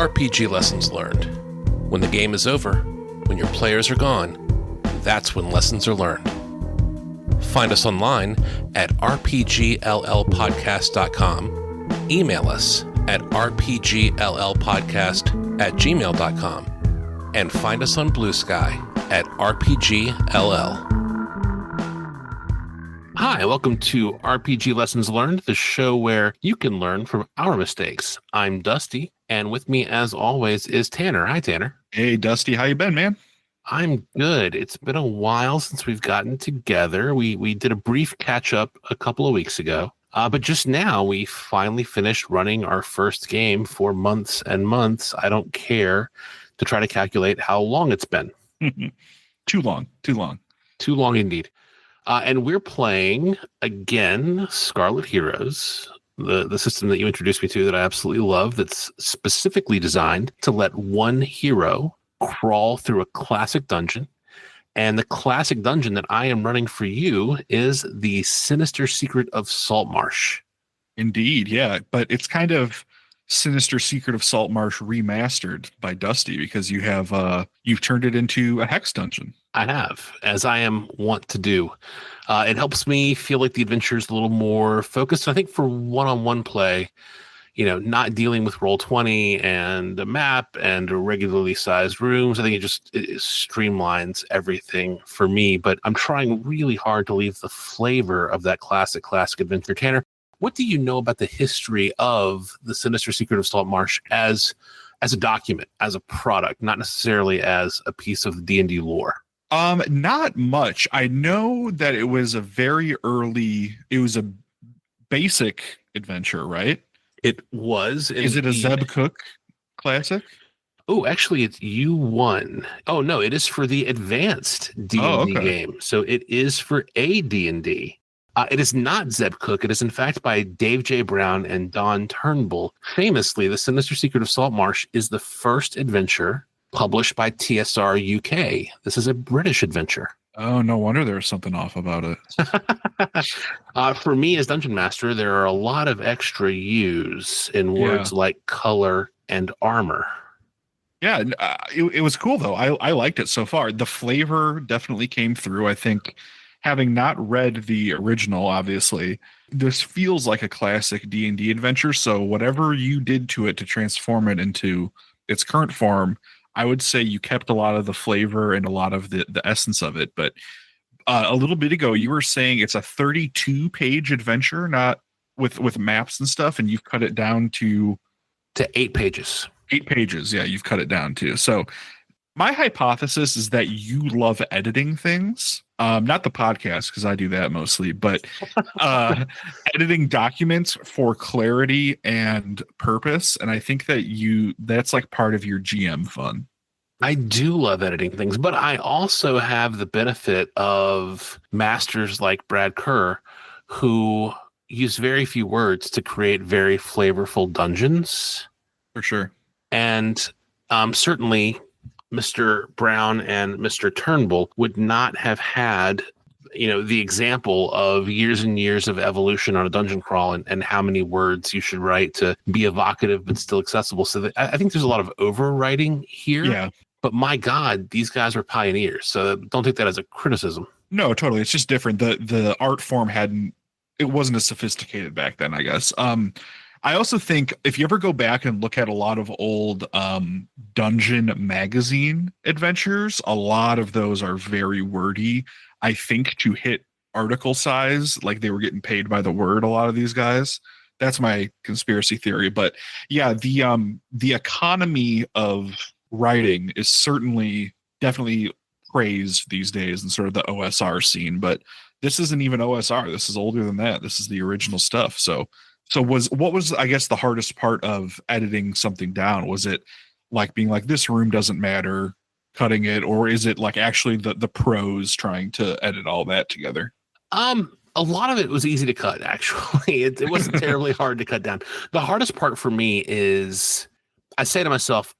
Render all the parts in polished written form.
RPG Lessons Learned. When the game is over, when your players are gone, that's when lessons are learned. Find us online at rpgllpodcast.com, email us at rpgllpodcast@gmail.com, and find us on Blue Sky at rpgll. Hi, welcome to RPG Lessons Learned, the show where you can learn from our mistakes. I'm Dusty, and with me, as always, is Tanner. Hi, Tanner. Hey, Dusty. How you been, man? I'm good. It's been a while since we've gotten together. We did a brief catch-up a couple of weeks ago, but just now we finally finished running our first game for months and months. I don't care to try to calculate how long it's been. Too long Indeed. And we're playing, again, Scarlet Heroes, the system that you introduced me to that I absolutely love, that's specifically designed to let one hero crawl through a classic dungeon. And the classic dungeon that I am running for you is the Sinister Secret of Saltmarsh. Indeed, yeah. But it's kind of Sinister Secret of Saltmarsh remastered by Dusty because you've turned it into a Hex Dungeon. I have, as I am wont to do. It helps me feel like the adventure is a little more focused. I think for one-on-one play, not dealing with Roll20 and a map and regularly sized rooms. I think it streamlines everything for me, but I'm trying really hard to leave the flavor of that classic adventure. Tanner, what do you know about the history of the Sinister Secret of Saltmarsh as a document, as a product, not necessarily as a piece of D&D lore? Not much. I know that it was a basic adventure, right? It was. Is it a Zeb Cook classic? Oh, actually, it's U1. Oh, no, it is for the advanced D&D game. So it is for a D&D. It is not Zeb Cook. It is, in fact, by Dave J. Brown and Don Turnbull. Famously, The Sinister Secret of Saltmarsh is the first adventure published by TSR UK. This is a British adventure. Oh, no wonder there was something off about it. For me as Dungeon Master, there are a lot of extra U's in words like color and armor. Yeah, it was cool, though. I liked it so far. The flavor definitely came through. I think, having not read the original, obviously, this feels like a classic D&D adventure. So whatever you did to it to transform it into its current form, I would say you kept a lot of the flavor and a lot of the essence of it. But a little bit ago, you were saying it's a 32-page adventure, not with maps and stuff, and you've cut it down to 8 pages. 8 pages, yeah, you've cut it down to. So my hypothesis is that you love editing things. Not the podcast, because I do that mostly, but editing documents for clarity and purpose. And I think that's like part of your GM fun. I do love editing things, but I also have the benefit of masters like Brad Kerr, who use very few words to create very flavorful dungeons. For sure. And certainly Mr. Brown and Mr. Turnbull would not have had, the example of years and years of evolution on a dungeon crawl and how many words you should write to be evocative but still accessible. So I think there's a lot of overwriting here. Yeah. But my God, these guys are pioneers. So don't take that as a criticism. No, totally. It's just different. The art form wasn't as sophisticated back then, I guess. I also think if you ever go back and look at a lot of old Dungeon magazine adventures, a lot of those are very wordy. I think to hit article size, like they were getting paid by the word, a lot of these guys. That's my conspiracy theory. But yeah, the economy of writing is definitely praised these days in sort of the OSR scene. But this isn't even OSR. This is older than that. This is the original stuff. So what was, I guess, the hardest part of editing something down? Was it like being like, this room doesn't matter, cutting it, or is it like actually the pros trying to edit all that together? A lot of it was easy to cut, actually. It wasn't terribly hard to cut down. The hardest part for me is I say to myself,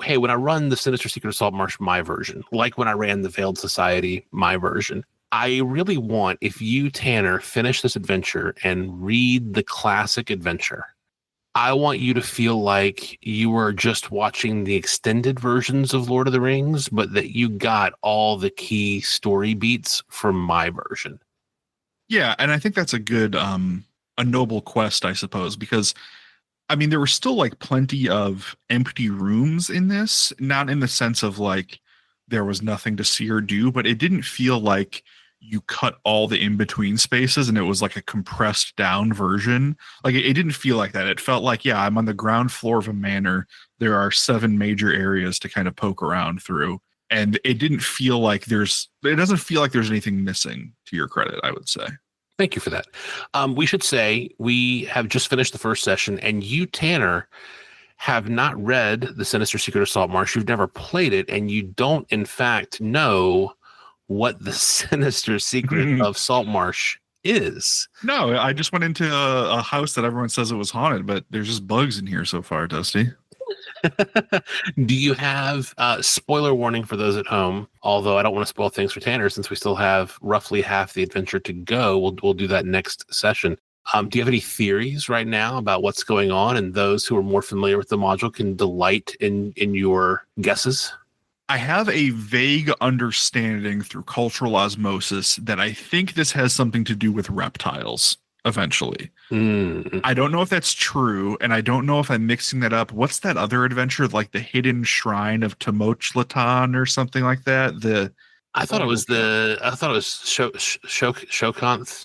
hey, when I run the Sinister Secret of Saltmarsh, my version, like when I ran the Veiled Society, my version, I really want, if you, Tanner, finish this adventure and read the classic adventure, I want you to feel like you were just watching the extended versions of Lord of the Rings, but that you got all the key story beats from my version. Yeah, and I think that's a noble quest, I suppose, because I mean there were still like plenty of empty rooms in this, not in the sense of like there was nothing to see or do, but it didn't feel like you cut all the in-between spaces and it was like a compressed down version. Like it didn't feel like that. It felt like, yeah, I'm on the ground floor of a manor. There are 7 major areas to kind of poke around through. And it didn't feel like it doesn't feel like there's anything missing, to your credit, I would say. Thank you for that. We should say we have just finished the first session, and you, Tanner, have not read The Sinister Secret of Saltmarsh. You've never played it, and you don't, in fact, know what The Sinister Secret of Saltmarsh is. No, I just went into a house that everyone says it was haunted, but there's just bugs in here so far, Dusty. Do you have spoiler warning for those at home? Although I don't want to spoil things for Tanner since we still have roughly half the adventure to go. We'll do that next session. Do you have any theories right now about what's going on, and those who are more familiar with the module can delight in your guesses? I have a vague understanding through cultural osmosis that I think this has something to do with reptiles eventually. I don't know if that's true, and I don't know if I'm mixing that up. What's that other adventure, like the Hidden Shrine of Tenochtitlan or something like that? I thought it was Shokanth.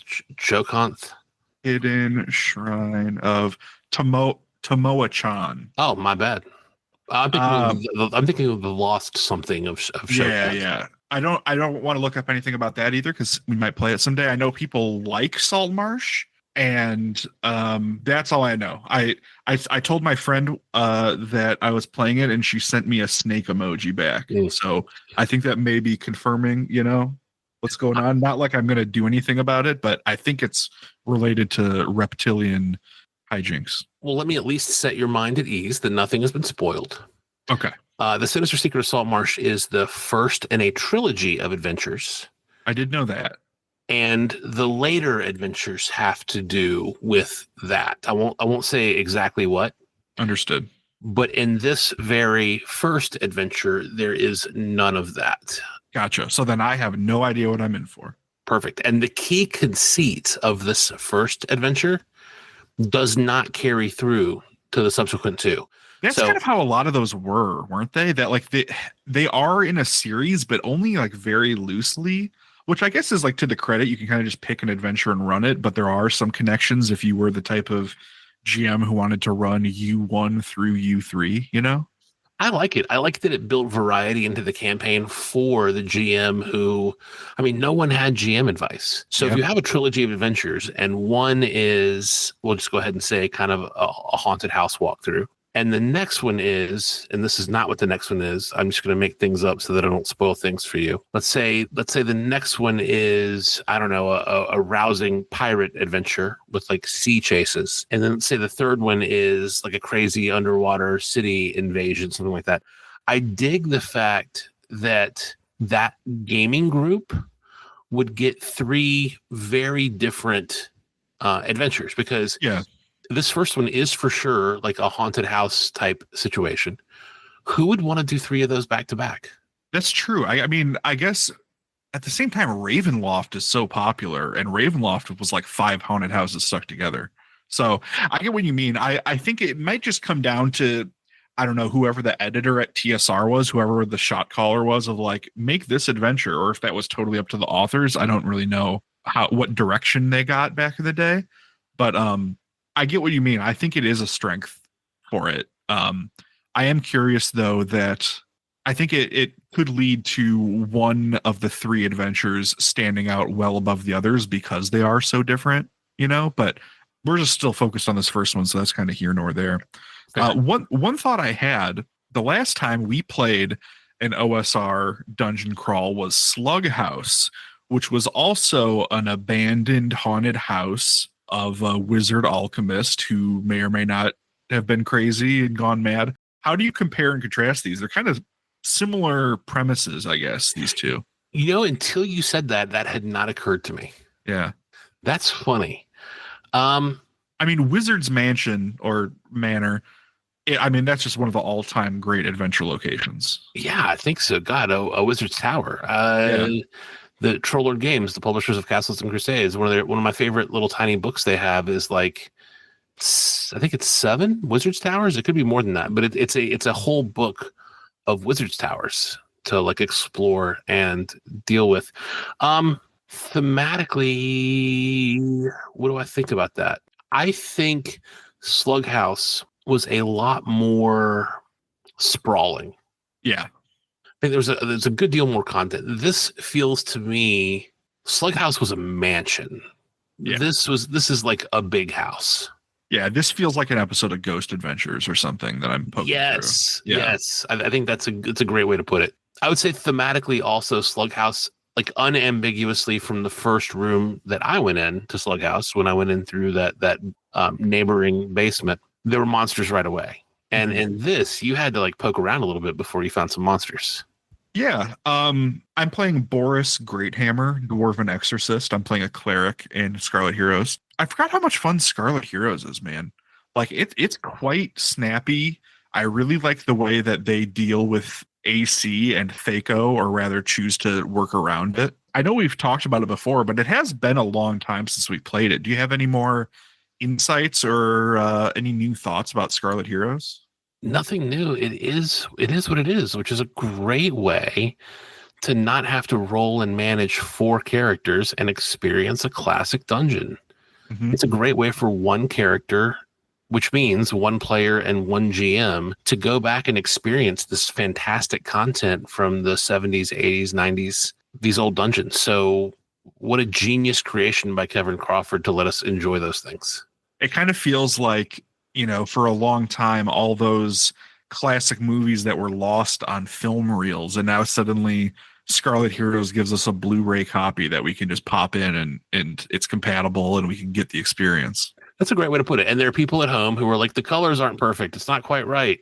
Hidden Shrine of Tomoachan. Oh, my bad. I'm thinking of the Lost something of Shokanth. Yeah. I don't want to look up anything about that either because we might play it someday. I know people like Saltmarsh, and that's all I know. I told my friend that I was playing it, and she sent me a snake emoji back. So I think that may be confirming, what's going on. Not like I'm going to do anything about it, but I think it's related to reptilian hijinks. Well, let me at least set your mind at ease that nothing has been spoiled. Okay. The Sinister Secret of Saltmarsh is the first in a trilogy of adventures. I did know that. And the later adventures have to do with that. I won't say exactly what. Understood. But in this very first adventure, there is none of that. Gotcha. So then I have no idea what I'm in for. Perfect. And the key conceit of this first adventure does not carry through to the subsequent 2. That's kind of how a lot of those weren't they? That like they are in a series, but only like very loosely, which I guess is like to the credit. You can kind of just pick an adventure and run it, but there are some connections if you were the type of GM who wanted to run U1 through U3, I like it. I like that it built variety into the campaign for the GM no one had GM advice. So if you have a trilogy of adventures and one is, we'll just go ahead and say kind of a haunted house walkthrough. And the next one is, and this is not what the next one is. I'm just going to make things up so that I don't spoil things for you. Let's say the next one is, I don't know, a rousing pirate adventure with like sea chases. And then let's say the third one is like a crazy underwater city invasion, something like that. I dig the fact that gaming group would get 3 very different adventures because this first one is for sure like a haunted house type situation. Who would want to do 3 of those back to back? That's true. I mean, I guess at the same time, Ravenloft is so popular, and Ravenloft was like 5 haunted houses stuck together. So I get what you mean. I think it might just come down to, I don't know, whoever the editor at TSR was, whoever the shot caller was, of like, make this adventure, or if that was totally up to the authors. I don't really know what direction they got back in the day, but I get what you mean. I think it is a strength for it. I am curious, though, that I think it could lead to one of the 3 adventures standing out well above the others because they are so different, but we're just still focused on this first one, so that's kind of here nor there. One thought I had, the last time we played an OSR dungeon crawl was Slug House, which was also an abandoned haunted house of a wizard alchemist who may or may not have been crazy and gone mad. How do you compare and contrast these? They're kind of similar premises, I guess, these 2. Until you said that had not occurred to me. Yeah. That's funny. I mean, Wizard's Mansion or Manor. I mean, that's just one of the all-time great adventure locations. Yeah, I think so. God, a Wizard's Tower. Yeah. The Trollord Games, the publishers of Castles and Crusades, one of my favorite little tiny books they have is like I think it's 7 Wizard's Towers. It could be more than that, but it's a whole book of Wizard's Towers to like explore and deal with. Thematically, what do I think about that? I think Slug House was a lot more sprawling. Yeah. I think there's a good deal more content. This feels to me, Slug House was a mansion. Yeah. This is like a big house. Yeah, this feels like an episode of Ghost Adventures or something that I'm poking Yes, through. Yeah. yes. I think it's a great way to put it. I would say thematically also Slug House, like unambiguously from the first room that I went in to Slug House when I went in through that neighboring basement, there were monsters right away. And in this, you had to like poke around a little bit before you found some monsters. Yeah. I'm playing Boris Greathammer, Dwarven Exorcist. I'm playing a cleric in Scarlet Heroes. I forgot how much fun Scarlet Heroes is, man. Like it's quite snappy. I really like the way that they deal with AC and THAC0, or rather choose to work around it. I know we've talked about it before, but it has been a long time since we played it. Do you have any more insights or any new thoughts about Scarlet Heroes? Nothing new. It is what it is, which is a great way to not have to roll and manage 4 characters and experience a classic dungeon. Mm-hmm. It's a great way for one character, which means one player and one GM, to go back and experience this fantastic content from the 70s, 80s, 90s, these old dungeons. So what a genius creation by Kevin Crawford to let us enjoy those things. It kind of feels like, for a long time, all those classic movies that were lost on film reels, and now suddenly Scarlet Heroes gives us a Blu-ray copy that we can just pop in and it's compatible and we can get the experience. That's a great way to put it. And there are people at home who are like, the colors aren't perfect. It's not quite right.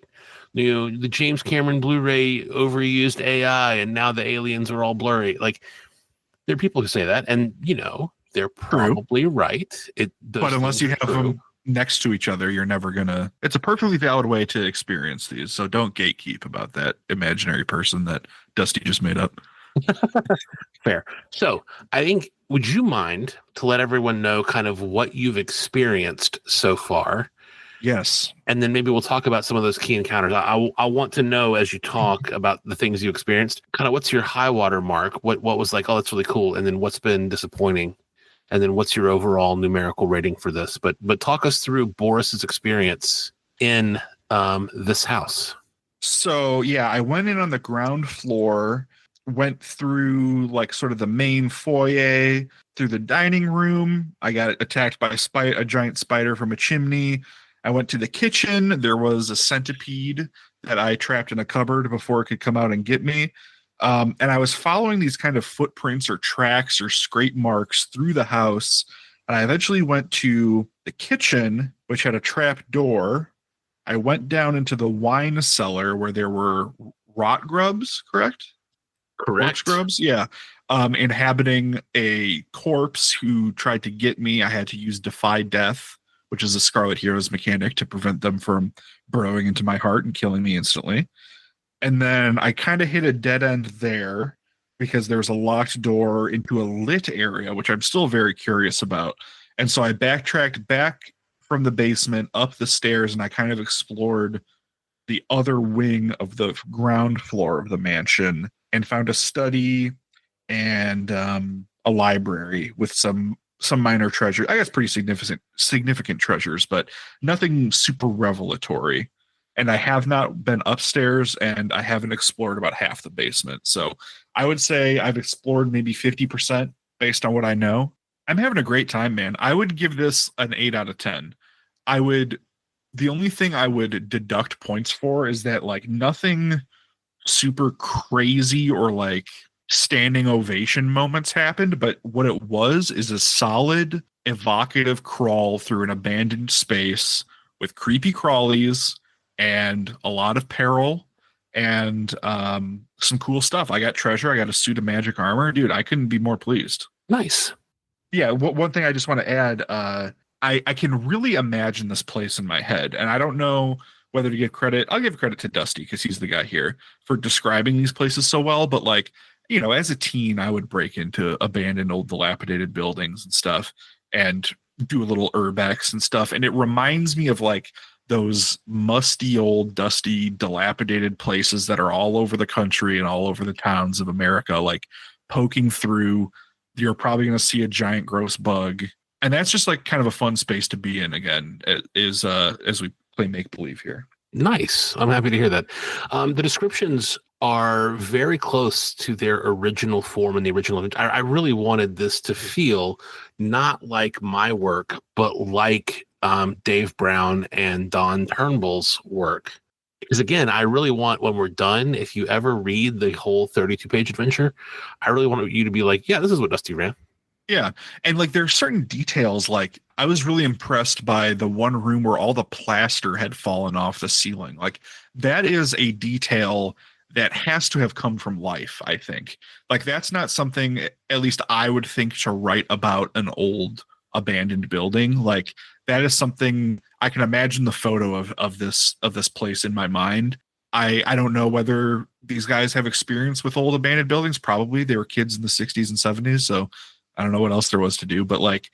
The James Cameron Blu-ray overused AI and now the aliens are all blurry. Like, there are people who say that, and they're probably right. But unless you have them next to each other, you're never gonna. It's a perfectly valid way to experience these. So don't gatekeep about that imaginary person that Dusty just made up. Fair. So I think, would you mind to let everyone know kind of what you've experienced so far? Yes. And then maybe we'll talk about some of those key encounters. I want to know, as you talk about the things you experienced, kind of what's your high water mark? What was like, oh, that's really cool. And then what's been disappointing? And then what's your overall numerical rating for this? But talk us through Boris's experience in this house. So yeah, I went in on the ground floor, went through like sort of the main foyer, through the dining room. I got attacked by a giant spider from a chimney. I went to the kitchen. There was a centipede that I trapped in a cupboard before it could come out and get me. And I was following these kind of footprints or tracks or scrape marks through the house. And I eventually went to the kitchen, which had a trap door. I went down into the wine cellar where there were rot grubs, correct? Correct. Grubs, yeah. Inhabiting a corpse who tried to get me. I had to use Defy Death, which is a Scarlet Heroes mechanic to prevent them from burrowing into my heart and killing me instantly. And then I kind of hit a dead end there because there's a locked door into a lit area, which I'm still very curious about. And so I backtracked back from the basement up the stairs and I kind of explored the other wing of the ground floor of the mansion and found a study and a library with some minor treasure. I guess pretty significant treasures, but nothing super revelatory. And I have not been upstairs and I haven't explored about half the basement. So I would say I've explored maybe 50% based on what I know. I'm having a great time, man. I would give this an 8 out of 10. The only thing I would deduct points for is that like nothing super crazy or like standing ovation moments happened, but what it was is a solid evocative crawl through an abandoned space with creepy crawlies and a lot of peril and some cool stuff. I got treasure. I got a suit of magic armor. Dude, I couldn't be more pleased. Nice. Yeah, one thing I just want to add, I can really imagine this place in my head, and I don't know whether to give credit. I'll give credit to Dusty because he's the guy here for describing these places so well. But like, as a teen, I would break into abandoned, old, dilapidated buildings and stuff, and do a little urbex and stuff. And it reminds me of like those musty, old, dusty, dilapidated places that are all over the country and all over the towns of America. Like poking through, you're probably going to see a giant, gross bug. And that's just like kind of a fun space to be in again, is as we play make believe here. Nice. I'm happy to hear that. The descriptions are very close to their original form and the original. I really wanted this to feel not like my work, but like Dave Brown and Don Turnbull's work. Because again, I really want, when we're done, if you ever read the whole 32-page adventure, I really want you to be like, yeah, this is what Dusty ran. Yeah. And like there are certain details, like I was really impressed by the one room where all the plaster had fallen off the ceiling. Like that is a detail that has to have come from life, I think. Like that's not something, at least I would think, to write about an old abandoned building. Like that is something I can imagine the photo of this place in my mind. I don't know whether these guys have experience with old abandoned buildings. Probably they were kids in the 60s and 70s, so I don't know what else there was to do, but like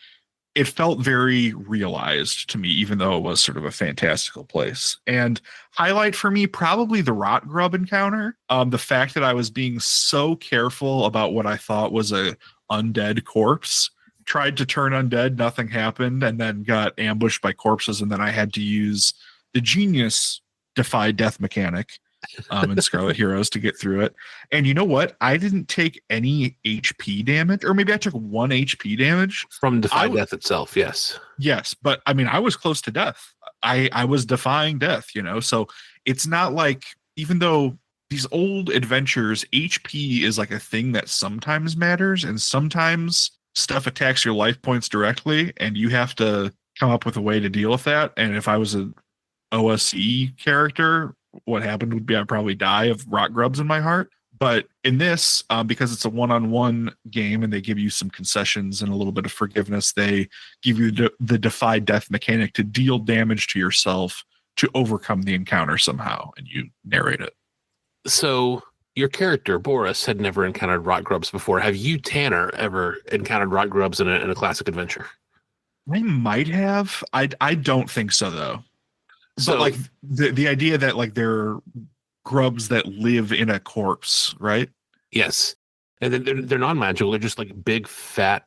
it felt very realized to me, even though it was sort of a fantastical place. And highlight for me, probably the rot grub encounter. The fact that I was being so careful about what I thought was a undead corpse, tried to turn undead, nothing happened, and then got ambushed by corpses. And then I had to use the genius defy death mechanic in Scarlet Heroes to get through it. And you know what? I didn't take any HP damage, or maybe I took 1 HP damage from defy death itself. Yes, but I mean, I was close to death. I was defying death, so it's not like, even though these old adventures, HP is like a thing that sometimes matters, and sometimes stuff attacks your life points directly, and you have to come up with a way to deal with that. And if I was an OSE character, what happened would be I'd probably die of rot grubs in my heart. But in this, because it's a one-on-one game and they give you some concessions and a little bit of forgiveness, they give you the defy death mechanic to deal damage to yourself to overcome the encounter somehow, and you narrate it. So your character, Boris, had never encountered rot grubs before. Have you, Tanner, ever encountered rot grubs in a classic adventure? I might have. I don't think so, though. So, but like the idea that like they're grubs that live in a corpse, right? Yes. And they're non-magical. They're just like big, fat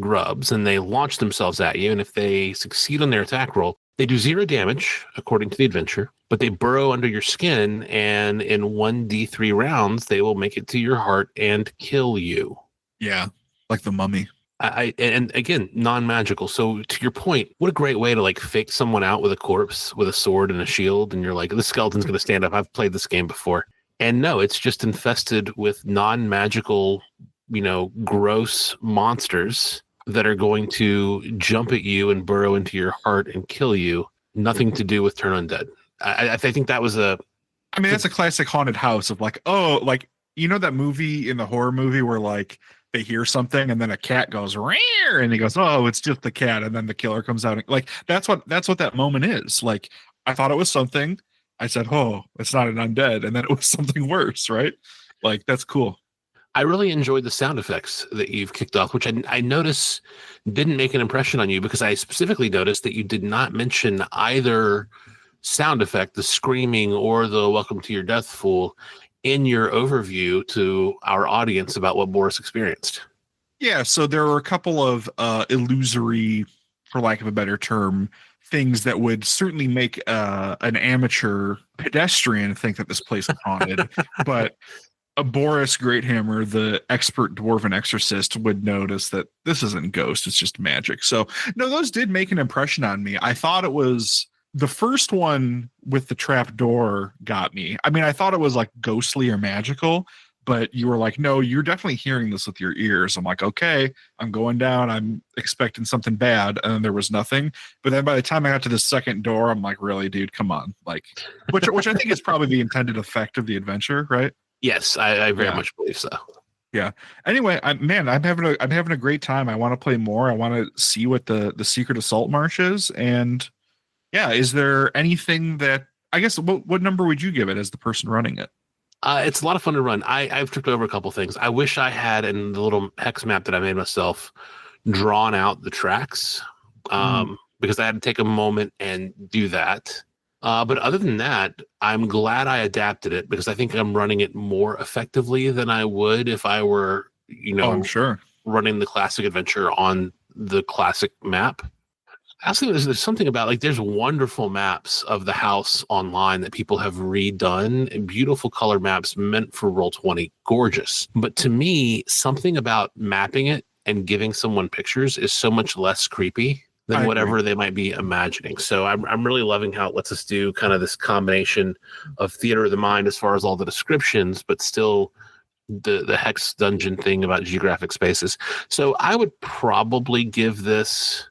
grubs, and they launch themselves at you. And if they succeed on their attack roll, they do 0 damage, according to the adventure, but they burrow under your skin, and in 1d3 rounds, they will make it to your heart and kill you. Yeah, like the mummy. And again, non-magical. So to your point, what a great way to like fake someone out with a corpse with a sword and a shield. And you're like, the skeleton's going to stand up. I've played this game before. And no, it's just infested with non-magical, gross monsters that are going to jump at you and burrow into your heart and kill you. Nothing to do with turn undead. I think that was that's a classic haunted house of like, oh, like, that movie in the horror movie where like, they hear something and then a cat goes rear, and he goes, oh, it's just the cat, and then the killer comes out. Like that's what that moment is. Like I thought it was something. I said, oh, it's not an undead, and then it was something worse, right? Like that's cool. I really enjoyed the sound effects that you've kicked off, which I notice didn't make an impression on you, because I specifically noticed that you did not mention either sound effect, the screaming or the welcome to your death, fool, in your overview to our audience about what Boris experienced. Yeah, so there were a couple of illusory, for lack of a better term, things that would certainly make an amateur pedestrian think that this place is haunted. But Boris Greathammer, the expert dwarven exorcist, would notice that this isn't ghost, it's just magic. So, no, those did make an impression on me. I thought it was... The first one with the trap door got me. I mean, I thought it was like ghostly or magical, but you were like, no, you're definitely hearing this with your ears. I'm like, okay, I'm going down. I'm expecting something bad. And then there was nothing. But then by the time I got to the second door, I'm like, really, dude, come on. Like, which I think is probably the intended effect of the adventure, right? Yes, I very much believe so. Yeah. Anyway, I'm having a great time. I want to play more. I want to see what the Secret of Saltmarsh is. And yeah, is there anything that I guess what number would you give it as the person running it? It's a lot of fun to run. I've tripped over a couple things. I wish I had in the little hex map that I made myself drawn out the tracks, because I had to take a moment and do that. But other than that, I'm glad I adapted it because I think I'm running it more effectively than I would if I were, I'm sure. running the classic adventure on the classic map. Actually, there's something about like there's wonderful maps of the house online that people have redone, and beautiful color maps meant for Roll20, gorgeous. But to me, something about mapping it and giving someone pictures is so much less creepy than whatever they might be imagining. So I'm really loving how it lets us do kind of this combination of theater of the mind as far as all the descriptions, but still the Hex Dungeon thing about geographic spaces. So I would probably give this.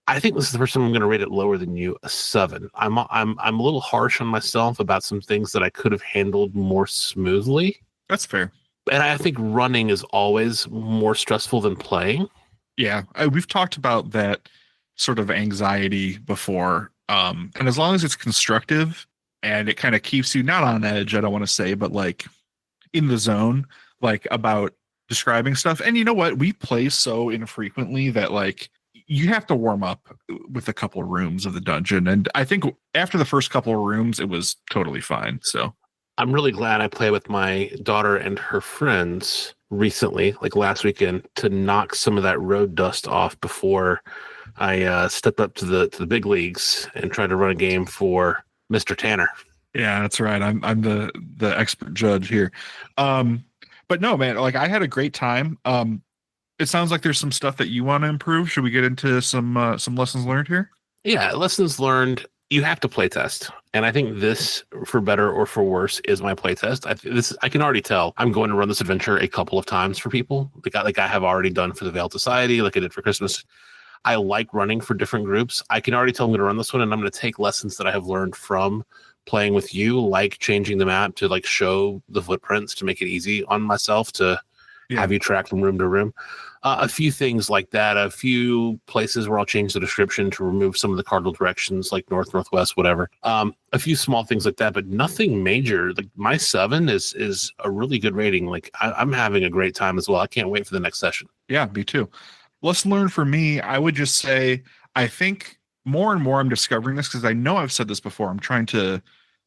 I think this is the first time I'm going to rate it lower than you, a 7. I'm a little harsh on myself about some things that I could have handled more smoothly. That's fair. And I think running is always more stressful than playing. Yeah, we've talked about that sort of anxiety before. And as long as it's constructive and it kind of keeps you not on edge, I don't want to say, but like in the zone, like about describing stuff. And you know what? We play so infrequently that like you have to warm up with a couple of rooms of the dungeon. And I think after the first couple of rooms, it was totally fine. So I'm really glad I played with my daughter and her friends recently, like last weekend, to knock some of that road dust off before I stepped up to the big leagues and tried to run a game for Mr. Tanner. Yeah, that's right. I'm the expert judge here. But no, man, like I had a great time. It sounds like there's some stuff that you want to improve. Should we get into some lessons learned here? Yeah, lessons learned. You have to play test, and I think this, for better or for worse, is my play test. I can already tell I'm going to run this adventure a couple of times for people, like I have already done for the Veiled Society, like I did for Christmas. I like running for different groups. I can already tell I'm going to run this one, and I'm going to take lessons that I have learned from playing with you, like changing the map to like show the footprints to make it easy on myself to have you track from room to room. A few things like that, a few places where I'll change the description to remove some of the cardinal directions, like north, northwest, whatever. A few small things like that, but nothing major. Like my 7 is a really good rating. Like I'm having a great time as well. I can't wait for the next session. Yeah, me too. Lesson learned for me, I would just say, I think more and more I'm discovering this because I know I've said this before. I'm trying to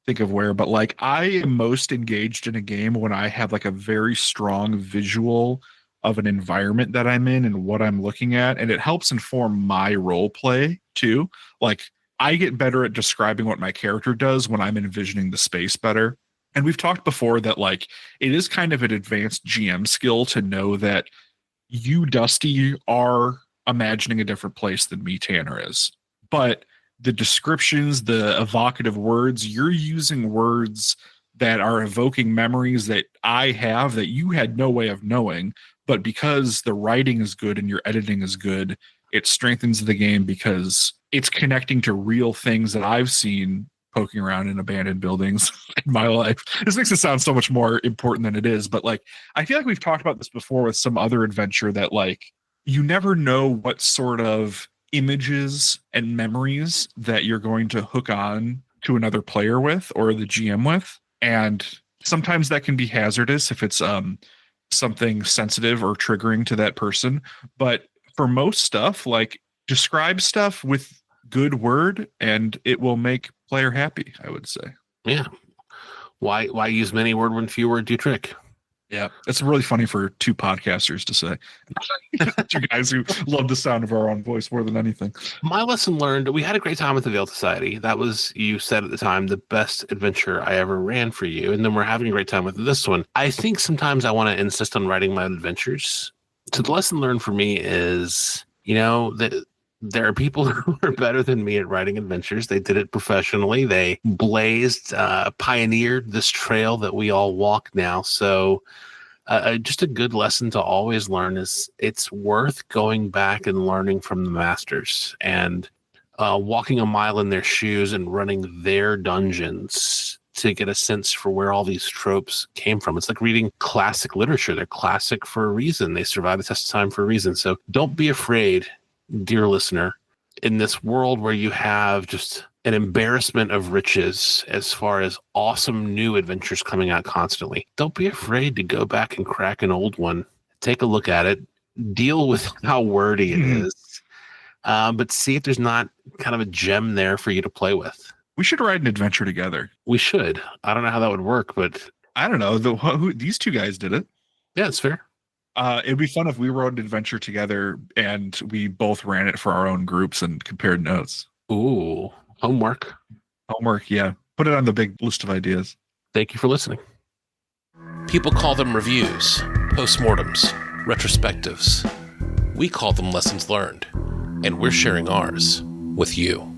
think of where, but like I am most engaged in a game when I have like a very strong visual of an environment that I'm in and what I'm looking at. And it helps inform my role play too. Like I get better at describing what my character does when I'm envisioning the space better. And we've talked before that like it is kind of an advanced GM skill to know that you, Dusty, are imagining a different place than me, Tanner, is. But the descriptions, the evocative words, you're using words that are evoking memories that I have that you had no way of knowing. But because the writing is good and your editing is good, it strengthens the game because it's connecting to real things that I've seen poking around in abandoned buildings in my life. This makes it sound so much more important than it is. But like, I feel like we've talked about this before with some other adventure that like, you never know what sort of images and memories that you're going to hook on to another player with or the GM with. And sometimes that can be hazardous if it's something sensitive or triggering to that person. But for most stuff, like describe stuff with good word and it will make player happy, I would say. Yeah. Why use many word when few word do trick? Yeah, it's really funny for two podcasters to say. Two guys who love the sound of our own voice more than anything. My lesson learned, we had a great time with the Veiled Society. That was, you said at the time, the best adventure I ever ran for you. And then we're having a great time with this one. I think sometimes I want to insist on writing my own adventures. So the lesson learned for me is, that there are people who are better than me at writing adventures. They did it professionally. They blazed, pioneered this trail that we all walk now. So just a good lesson to always learn is it's worth going back and learning from the masters and walking a mile in their shoes and running their dungeons to get a sense for where all these tropes came from. It's like reading classic literature. They're classic for a reason. They survive the test of time for a reason. So don't be afraid, dear listener, in this world where you have just an embarrassment of riches as far as awesome new adventures coming out constantly. Don't be afraid to go back and crack an old one. Take a look at it. Deal with how wordy it is. But see if there's not kind of a gem there for you to play with. We should write an adventure together. We should. I don't know how that would work, but I don't know. These two guys did it. Yeah, it's fair. It'd be fun if we wrote an adventure together and we both ran it for our own groups and compared notes. Ooh, homework. Homework, yeah. Put it on the big list of ideas. Thank you for listening. People call them reviews, postmortems, retrospectives. We call them lessons learned, and we're sharing ours with you.